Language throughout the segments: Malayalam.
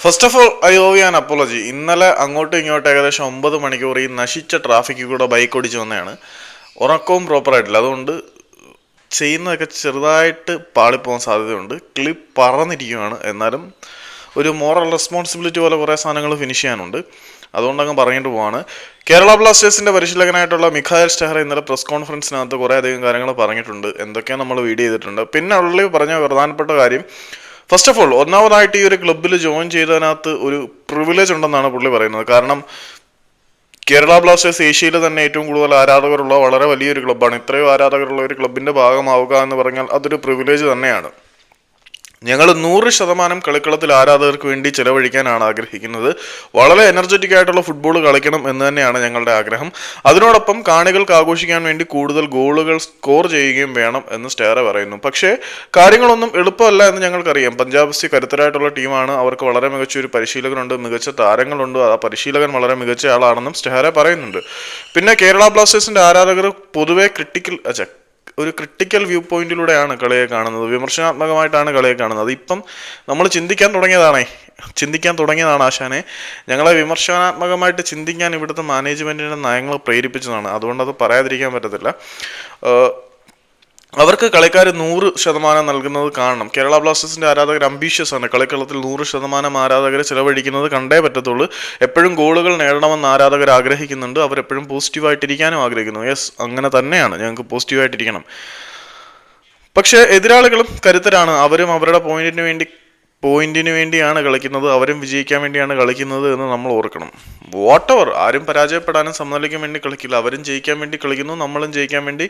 First of all I awe an apology. ഇന്നലെ അങ്ങോട്ടും ഇങ്ങോട്ടും ഏകദേശം 9 മണിക്കൂർ ഈ നശിച്ച ട്രാഫിക്കിൽ കൂടെ ബൈക്ക് ഓടിച്ച് വന്നതാണ്. ഉറക്കവും പ്രോപ്പറായിട്ടില്ല. അതുകൊണ്ട് ചെയ്യുന്നതൊക്കെ ചെറുതായിട്ട് പാളിപ്പോകാൻ സാധ്യതയുണ്ട്. ക്ലിപ്പ് പറന്നിരിക്കുകയാണ്. എന്നാലും ഒരു മോറൽ റെസ്പോൺസിബിലിറ്റി പോലെ കുറേ സാധനങ്ങൾ ഫിനിഷ് ചെയ്യാനുണ്ട്. അതുകൊണ്ടങ്ങ് പറഞ്ഞിട്ട് പോവാണ്. കേരള ബ്ലാസ്റ്റേഴ്സിന്റെ പരിശീലകനായിട്ടുള്ള മിഖായൽ സ്റ്റെഹ്റ ഇന്നലെ പ്രസ് കോൺഫറൻസിനകത്ത് കുറേ അധികം കാര്യങ്ങൾ പറഞ്ഞിട്ടുണ്ട്. എന്തൊക്കെയാണ് നമ്മൾ വീഡിയോ ചെയ്തിട്ടുണ്ട്. പിന്നെ ഉള്ളിൽ പറഞ്ഞ പ്രധാനപ്പെട്ട കാര്യം, ഫസ്റ്റ് ഓഫ് ഓൾ ഒന്നാമതായിട്ട് ഈ ഒരു ക്ലബ്ബിൽ ജോയിൻ ചെയ്തതിനകത്ത് ഒരു പ്രിവിലേജ് ഉണ്ടെന്നാണ് പുള്ളി പറയുന്നത്. കാരണം കേരള ബ്ലാസ്റ്റേഴ്സ് ഏഷ്യയിൽ തന്നെ ഏറ്റവും കൂടുതൽ ആരാധകരുള്ള വളരെ വലിയൊരു ക്ലബ്ബാണ്. ഇത്രയും ആരാധകരുള്ള ഒരു ക്ലബിന്റെ ഭാഗമാവുക എന്ന് പറഞ്ഞാൽ അതൊരു പ്രിവിലേജ് തന്നെയാണ്. ഞങ്ങൾ 100% കളിക്കളത്തിൽ ആരാധകർക്ക് വേണ്ടി ചെലവഴിക്കാനാണ് ആഗ്രഹിക്കുന്നത്. വളരെ എനർജറ്റിക് ആയിട്ടുള്ള ഫുട്ബോൾ കളിക്കണം എന്ന് തന്നെയാണ് ഞങ്ങളുടെ ആഗ്രഹം. അതിനോടൊപ്പം കാണികൾക്ക് ആഘോഷിക്കാൻ വേണ്ടി കൂടുതൽ ഗോളുകൾ സ്കോർ ചെയ്യുകയും വേണം എന്ന് സ്റ്റെഹ്റ പറയുന്നു. പക്ഷേ കാര്യങ്ങളൊന്നും എളുപ്പമല്ല എന്ന് ഞങ്ങൾക്കറിയാം. പഞ്ചാബ് എഫ് സി കരുത്തരായിട്ടുള്ള ടീമാണ്. അവർക്ക് വളരെ മികച്ച ഒരു പരിശീലകനുണ്ട്, മികച്ച താരങ്ങളുണ്ട്. ആ പരിശീലകൻ വളരെ മികച്ച ആളാണെന്നും സ്റ്റെഹ്റ പറയുന്നുണ്ട്. പിന്നെ കേരള ബ്ലാസ്റ്റേഴ്സിന്റെ ആരാധകർ പൊതുവെ ഒരു ക്രിട്ടിക്കൽ വ്യൂ പോയിന്റിലൂടെയാണ് കളിയെ കാണുന്നത്. വിമർശനാത്മകമായിട്ടാണ് കളിയെ കാണുന്നത്. ഇപ്പം നമ്മൾ ചിന്തിക്കാൻ തുടങ്ങിയതാണ് ആശാനെ. ഞങ്ങളെ വിമർശനാത്മകമായിട്ട് ചിന്തിക്കാൻ ഇവിടുത്തെ മാനേജ്മെന്റിന്റെ നയങ്ങൾ പ്രേരിപ്പിച്ചതാണ്. അതുകൊണ്ട് അത് പറയാതിരിക്കാൻ പറ്റത്തില്ല. അവർക്ക് കളിക്കാർ 100% നൽകുന്നത് കാണണം. കേരള ബ്ലാസ്റ്റേഴ്സിന്റെ ആരാധകർ അംബീഷ്യസ് ആണ്. കളിക്കളത്തിൽ 100% ആരാധകരെ ചിലവഴിക്കുന്നത് കണ്ടേ പറ്റത്തുള്ളൂ. എപ്പോഴും ഗോളുകൾ നേടണമെന്ന് ആരാധകർ ആഗ്രഹിക്കുന്നുണ്ട്. അവരെപ്പോഴും പോസിറ്റീവായിട്ടിരിക്കാനും ആഗ്രഹിക്കുന്നു. യെസ്, അങ്ങനെ തന്നെയാണ്. ഞങ്ങൾക്ക് പോസിറ്റീവായിട്ടിരിക്കണം. പക്ഷേ എതിരാളികളും കരുത്തരാണ്. അവരും അവരുടെ പോയിന്റിന് വേണ്ടിയാണ് കളിക്കുന്നത്. അവരും വിജയിക്കാൻ വേണ്ടിയാണ് കളിക്കുന്നത് എന്ന് നമ്മൾ ഓർക്കണം. വാട്ടെവർ, ആരും പരാജയപ്പെടാനും സമനിലയ്ക്കാൻ വേണ്ടി കളിക്കില്ല. അവരും ജയിക്കാൻ വേണ്ടി കളിക്കുന്നു, നമ്മളും ജയിക്കാൻ വേണ്ടി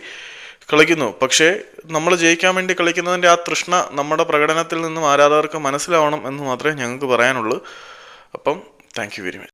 കളിക്കുന്നു. പക്ഷേ നമ്മൾ ജയിക്കാൻ വേണ്ടി കളിക്കുന്നതിൻ്റെ ആ തൃഷ്ണ നമ്മുടെ പ്രകടനത്തിൽ നിന്നും ആരാധകർക്ക് മനസ്സിലാവണം എന്ന് മാത്രമേ ഞങ്ങൾക്ക് പറയാനുള്ളൂ. അപ്പം താങ്ക് യു വെരി മച്ച്.